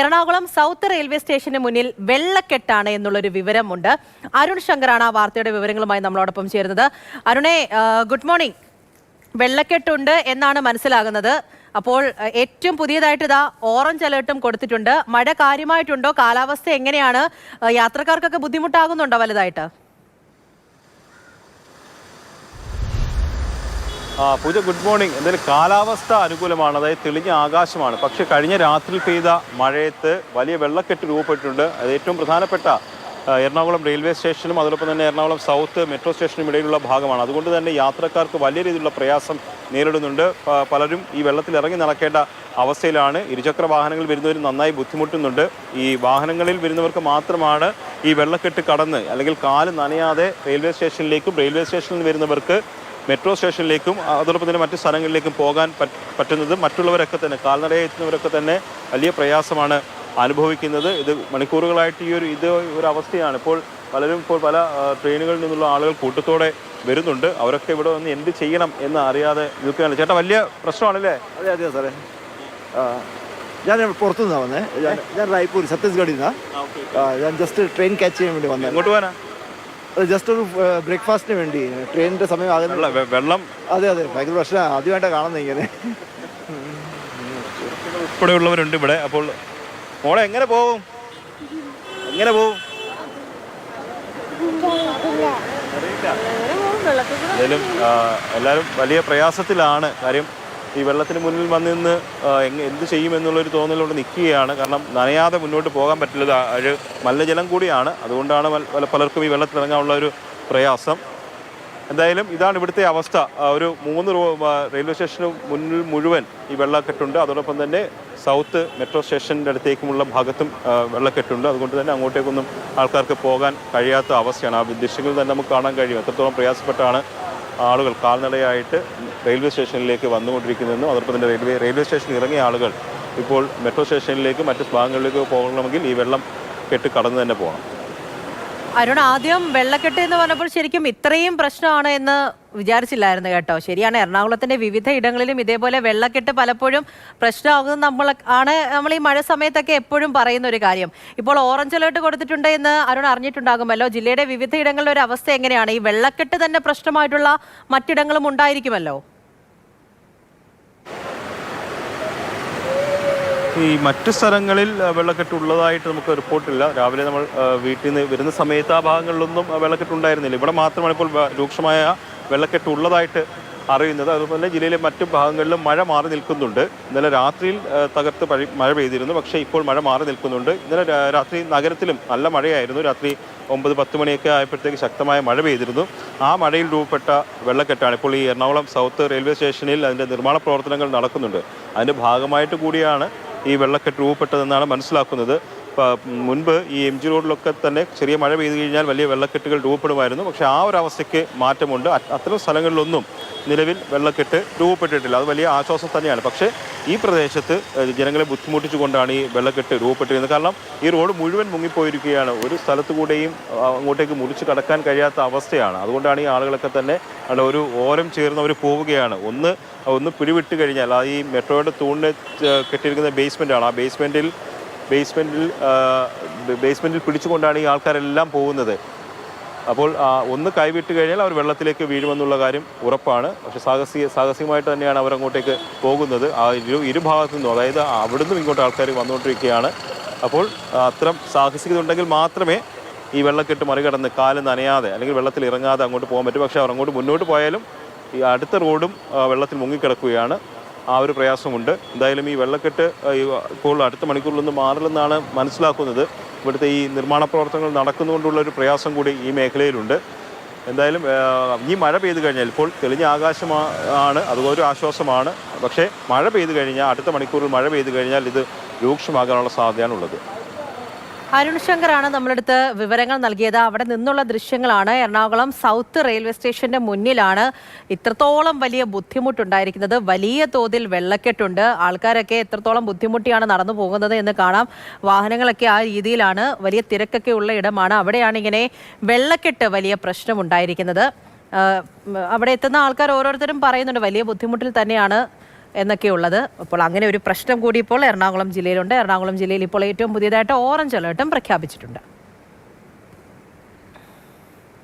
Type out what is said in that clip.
Ernakulam south railway സ്റ്റേഷന് മുന്നിൽ വെള്ളക്കെട്ടാണ് എന്നുള്ളൊരു വിവരമുണ്ട്. അരുൺ ശങ്കറാണ് ആ വാർത്തയുടെ വിവരങ്ങളുമായി നമ്മളോടൊപ്പം ചേരുന്നത്. അരുണേ, ഗുഡ് മോർണിംഗ്. വെള്ളക്കെട്ടുണ്ട് എന്നാണ് മനസ്സിലാകുന്നത്. അപ്പോൾ ഏറ്റവും പുതിയതായിട്ട് ഇതാ ഓറഞ്ച് അലേർട്ടും കൊടുത്തിട്ടുണ്ട്. മഴ കാര്യമായിട്ടുണ്ടോ? കാലാവസ്ഥ എങ്ങനെയാണ്? യാത്രക്കാർക്കൊക്കെ ബുദ്ധിമുട്ടാകുന്നുണ്ടോ വലുതായിട്ട്? പൂജ, ഗുഡ് മോർണിംഗ്. എന്തായാലും കാലാവസ്ഥ അനുകൂലമാണ്, അതായത് തെളിഞ്ഞ ആകാശമാണ്. പക്ഷേ കഴിഞ്ഞ രാത്രി പെയ്ത മഴയത്ത് വലിയ വെള്ളക്കെട്ട് രൂപപ്പെട്ടിട്ടുണ്ട്. അത് ഏറ്റവും പ്രധാനപ്പെട്ട എറണാകുളം റെയിൽവേ സ്റ്റേഷനും അതോടൊപ്പം തന്നെ എറണാകുളം സൗത്ത് മെട്രോ സ്റ്റേഷനും ഇടയിലുള്ള ഭാഗമാണ്. അതുകൊണ്ട് തന്നെ യാത്രക്കാർക്ക് വലിയ രീതിയിലുള്ള പ്രയാസം നേരിടുന്നുണ്ട്. പലരും ഈ വെള്ളത്തിൽ ഇറങ്ങി നടക്കേണ്ട അവസ്ഥയിലാണ്. ഇരുചക്ര വാഹനങ്ങളിൽ വരുന്നവർ നന്നായി ബുദ്ധിമുട്ടുന്നുണ്ട്. ഈ വാഹനങ്ങളിൽ വരുന്നവർക്ക് മാത്രമാണ് ഈ വെള്ളക്കെട്ട് കടന്ന് അല്ലെങ്കിൽ കാല് നനയാതെ റെയിൽവേ സ്റ്റേഷനിലേക്കും റെയിൽവേ സ്റ്റേഷനിൽ നിന്ന് വരുന്നവർക്ക് മെട്രോ സ്റ്റേഷനിലേക്കും അതോടൊപ്പം തന്നെ മറ്റ് സ്ഥലങ്ങളിലേക്കും പോകാൻ പറ്റുന്നത്. മറ്റുള്ളവരൊക്കെ തന്നെ കാൽനടയെ എത്തുന്നവരൊക്കെ തന്നെ വലിയ പ്രയാസമാണ് അനുഭവിക്കുന്നത്. ഇത് മണിക്കൂറുകളായിട്ട് ഇത് ഒരു അവസ്ഥയാണ്. ഇപ്പോൾ പലരും പല ട്രെയിനുകളിൽ നിന്നുള്ള ആളുകൾ കൂട്ടത്തോടെ വരുന്നുണ്ട്. അവരൊക്കെ ഇവിടെ വന്ന് എന്ത് ചെയ്യണം എന്ന് അറിയാതെ നിൽക്കുകയാണ്. ചേട്ടാ, വലിയ പ്രശ്നമാണല്ലേ? അതെ അതെ സാറേ. ഞാൻ പുറത്തുനിന്നാണ് വന്നേ. ഞാൻ റായ്പൂർ ഛത്തീസ്ഗഡിൽ നിന്നാണ്. ഞാൻ ജസ്റ്റ് ട്രെയിൻ ക്യാച്ച് ചെയ്യാൻ വേണ്ടി വന്നത്. എങ്ങോട്ട് പോകാനാ? ജസ്റ്റ് ഒരു ബ്രേക്ക്ഫാസ്റ്റിന് വേണ്ടി. ട്രെയിനിൻ്റെ സമയം ആകുന്ന വെള്ളം. അതെ അതെ, ഭയങ്കര പ്രശ്നം. ആദ്യമായിട്ടാണ് കാണുന്നത് ഇങ്ങനെ. ഉൾപ്പെടെയുള്ളവരുണ്ട് ഇവിടെ. അപ്പോൾ മോളെ എങ്ങനെ പോവും? എല്ലാവരും വലിയ പ്രയാസത്തിലാണ്. കാര്യം ഈ വെള്ളത്തിന് മുന്നിൽ വന്ന് നിന്ന് എന്ത് ചെയ്യുമെന്നുള്ളൊരു തോന്നലോട് നിൽക്കുകയാണ്. കാരണം നനയാതെ മുന്നോട്ട് പോകാൻ പറ്റില്ല. അത് മലിനജലം കൂടിയാണ്. അതുകൊണ്ടാണ് പലർക്കും ഈ വെള്ളത്തിലിറങ്ങാനുള്ള ഒരു പ്രയാസം. എന്തായാലും ഇതാണ് ഇവിടുത്തെ അവസ്ഥ. ഒരു 3 റെയിൽവേ സ്റ്റേഷന് മുന്നിൽ മുഴുവൻ ഈ വെള്ളക്കെട്ടുണ്ട്. അതോടൊപ്പം തന്നെ സൗത്ത് മെട്രോ സ്റ്റേഷൻ്റെ അടുത്തേക്കുമുള്ള ഭാഗത്തും വെള്ളക്കെട്ടുണ്ട്. അതുകൊണ്ട് തന്നെ അങ്ങോട്ടേക്കൊന്നും ആൾക്കാർക്ക് പോകാൻ കഴിയാത്ത അവസ്ഥയാണ്. ആ ദൃശ്യങ്ങളിൽ തന്നെ നമുക്ക് കാണാൻ കഴിയും എത്രത്തോളം പ്രയാസപ്പെട്ടാണ് ആളുകൾ കാൽനടയായിട്ട് റെയിൽവേ സ്റ്റേഷനിലേക്ക് വന്നുകൊണ്ടിരിക്കുന്നതെന്നും അതോടൊപ്പം തന്നെ റെയിൽവേ സ്റ്റേഷനിൽ ഇറങ്ങിയ ആളുകൾ ഇപ്പോൾ മെട്രോ സ്റ്റേഷനിലേക്ക് മറ്റ് ഭാഗങ്ങളിലേക്ക് പോകണമെങ്കിൽ ഈ വെള്ളം കെട്ട് കടന്നു തന്നെ പോകണം. അരുൺ, ആദ്യം വെള്ളക്കെട്ട് എന്ന് പറഞ്ഞപ്പോൾ ശരിക്കും ഇത്രയും പ്രശ്നമാണ് എന്ന് വിചാരിച്ചില്ലായിരുന്നു കേട്ടോ. ശരിയാണ്, എറണാകുളത്തിന്റെ വിവിധ ഇടങ്ങളിലും ഇതേപോലെ വെള്ളക്കെട്ട് പലപ്പോഴും പ്രശ്നമാകുന്നത് നമ്മൾ ഈ മഴ സമയത്തൊക്കെ എപ്പോഴും പറയുന്ന ഒരു കാര്യം. ഇപ്പോൾ ഓറഞ്ച് അലേർട്ട് കൊടുത്തിട്ടുണ്ട് എന്ന് അരുൺ അറിഞ്ഞിട്ടുണ്ടാകുമല്ലോ. ജില്ലയുടെ വിവിധ ഇടങ്ങളിലെ ഒരു അവസ്ഥ എങ്ങനെയാണ്? ഈ വെള്ളക്കെട്ട് തന്നെ പ്രശ്നമായിട്ടുള്ള മറ്റിടങ്ങളും ഉണ്ടായിരിക്കുമല്ലോ. ഈ മറ്റു സ്ഥലങ്ങളിൽ വെള്ളക്കെട്ടുള്ളതായിട്ട് നമുക്ക് റിപ്പോർട്ടില്ല. രാവിലെ നമ്മൾ വീട്ടിൽ നിന്ന് വരുന്ന സമയത്ത് ആ ഭാഗങ്ങളിലൊന്നും വെള്ളക്കെട്ടുണ്ടായിരുന്നില്ല. ഇവിടെ മാത്രമാണ് ഇപ്പോൾ രൂക്ഷമായ വെള്ളക്കെട്ട് ഉള്ളതായിട്ട് അറിയുന്നത്. അതുപോലെ ജില്ലയിലെ മറ്റു ഭാഗങ്ങളിലും മഴ മാറി നിൽക്കുന്നുണ്ട്. ഇന്നലെ രാത്രിയിൽ തകർത്ത് മഴ പെയ്തിരുന്നു. പക്ഷേ ഇപ്പോൾ മഴ മാറി നിൽക്കുന്നുണ്ട്. ഇന്നലെ രാത്രി നഗരത്തിലും നല്ല മഴയായിരുന്നു. രാത്രി 9-10 മണിയൊക്കെ ആയപ്പോഴത്തേക്ക് ശക്തമായ മഴ പെയ്തിരുന്നു. ആ മഴയിൽ രൂപപ്പെട്ട വെള്ളക്കെട്ടാണ് ഇപ്പോൾ ഈ എറണാകുളം സൗത്ത് റെയിൽവേ സ്റ്റേഷനിൽ അതിൻ്റെ നിർമ്മാണ പ്രവർത്തനങ്ങൾ നടക്കുന്നുണ്ട്. അതിൻ്റെ ഭാഗമായിട്ട് കൂടിയാണ് ഈ വെള്ളക്കെട്ട് രൂപപ്പെട്ടതെന്നാണ് മനസ്സിലാക്കുന്നത്. മുൻപ് ഈ MG റോഡിലൊക്കെ തന്നെ ചെറിയ മഴ പെയ്തു കഴിഞ്ഞാൽ വലിയ വെള്ളക്കെട്ടുകൾ രൂപപ്പെടുമായിരുന്നു. പക്ഷേ ആ ഒരു അവസ്ഥയ്ക്ക് മാറ്റമുണ്ട്. അത്തരം സ്ഥലങ്ങളിലൊന്നും നിലവിൽ വെള്ളക്കെട്ട് രൂപപ്പെട്ടിട്ടില്ല. അത് വലിയ ആശ്വാസം തന്നെയാണ്. പക്ഷേ ഈ പ്രദേശത്ത് ജനങ്ങളെ ബുദ്ധിമുട്ടിച്ചുകൊണ്ടാണ് ഈ വെള്ളക്കെട്ട് രൂപപ്പെട്ടിരുന്നത്. കാരണം ഈ റോഡ് മുഴുവൻ മുങ്ങിപ്പോയിരിക്കുകയാണ്. ഒരു സ്ഥലത്തു കൂടെയും അങ്ങോട്ടേക്ക് മുറിച്ച് കടക്കാൻ കഴിയാത്ത അവസ്ഥയാണ്. അതുകൊണ്ടാണ് ഈ ആളുകളൊക്കെ തന്നെ അവിടെ ഒരു ഓരം ചേർന്നവർ പോവുകയാണ്. ഒന്ന് പിടിവിട്ട് കഴിഞ്ഞാൽ ഈ മെട്രോയുടെ തൂണിന് കെട്ടിയിരിക്കുന്ന ബേസ്മെൻറ്റാണ്. ആ ബേസ്മെൻറ്റിൽ പിടിച്ചുകൊണ്ടാണ് ഈ ആൾക്കാരെല്ലാം പോകുന്നത്. അപ്പോൾ ഒന്ന് കൈവിട്ട് കഴിഞ്ഞാൽ അവർ വെള്ളത്തിലേക്ക് വീഴുമെന്നുള്ള കാര്യം ഉറപ്പാണ്. പക്ഷേ സാഹസികമായിട്ട് തന്നെയാണ് അവരങ്ങോട്ടേക്ക് പോകുന്നത്. ആ ഇരുഭാഗത്തു നിന്നും, അതായത് അവിടുന്ന് ഇങ്ങോട്ട് ആൾക്കാർ വന്നുകൊണ്ടിരിക്കുകയാണ്. അപ്പോൾ അത്തരം സാഹസികത ഉണ്ടെങ്കിൽ മാത്രമേ ഈ വെള്ളക്കെട്ട് മറികടന്ന് കാല് നനയാതെ അല്ലെങ്കിൽ വെള്ളത്തിൽ ഇറങ്ങാതെ അങ്ങോട്ട് പോകാൻ പറ്റും. പക്ഷേ അവർ അങ്ങോട്ട് മുന്നോട്ട് പോയാലും ഈ അടുത്ത റോഡും വെള്ളത്തിൽ മുങ്ങിക്കിടക്കുകയാണ്. ആ ഒരു പ്രയാസമുണ്ട്. എന്തായാലും ഈ വെള്ളക്കെട്ട് ഇപ്പോൾ അടുത്ത മണിക്കൂറിലൊന്നും മാറില്ലെന്നാണ് മനസ്സിലാക്കുന്നത്. ഇവിടുത്തെ ഈ നിർമ്മാണ പ്രവർത്തനങ്ങൾ നടക്കുന്നതുകൊണ്ടുള്ളൊരു പ്രയാസം കൂടി ഈ മേഖലയിലുണ്ട്. എന്തായാലും ഈ മഴ പെയ്തു കഴിഞ്ഞാൽ ഇപ്പോൾ തെളിഞ്ഞ ആകാശമാണ്, അതൊരു ആശ്വാസമാണ്. പക്ഷേ മഴ പെയ്തു കഴിഞ്ഞാൽ അടുത്ത മണിക്കൂറിൽ മഴ പെയ്തു കഴിഞ്ഞാൽ ഇത് രൂക്ഷമാകാനുള്ള സാധ്യതയാണുള്ളത്. അരുൺ ശങ്കറാണ് നമ്മളടുത്ത് വിവരങ്ങൾ നൽകിയത്. അവിടെ നിന്നുള്ള ദൃശ്യങ്ങളാണ്. എറണാകുളം സൗത്ത് റെയിൽവേ സ്റ്റേഷന്റെ മുന്നിലാണ് ഇത്രത്തോളം വലിയ ബുദ്ധിമുട്ടുണ്ടായിരിക്കുന്നത്. വലിയ തോതിൽ വെള്ളക്കെട്ടുണ്ട്. ആൾക്കാരൊക്കെ എത്രത്തോളം ബുദ്ധിമുട്ടിയാണ് നടന്നു പോകുന്നത് എന്ന് കാണാം. വാഹനങ്ങളൊക്കെ ആ രീതിയിലാണ്. വലിയ തിരക്കൊക്കെ ഉള്ള ഇടമാണ്. അവിടെയാണ് ഇങ്ങനെ വെള്ളക്കെട്ട് വലിയ പ്രശ്നമുണ്ടായിരിക്കുന്നത്. അവിടെ എത്തുന്ന ആൾക്കാർ ഓരോരുത്തരും പറയുന്നുണ്ട് വലിയ ബുദ്ധിമുട്ടിൽ തന്നെയാണ് എന്നൊക്കെയുള്ളത്. അപ്പോൾ അങ്ങനെ ഒരു പ്രശ്നം കൂടി ഇപ്പോൾ എറണാകുളം ജില്ലയിലുണ്ട്. എറണാകുളം ജില്ലയിൽ ഇപ്പോൾ ഏറ്റവും പുതിയതായിട്ട് ഓറഞ്ച് അലേർട്ടും പ്രഖ്യാപിച്ചിട്ടുണ്ട്.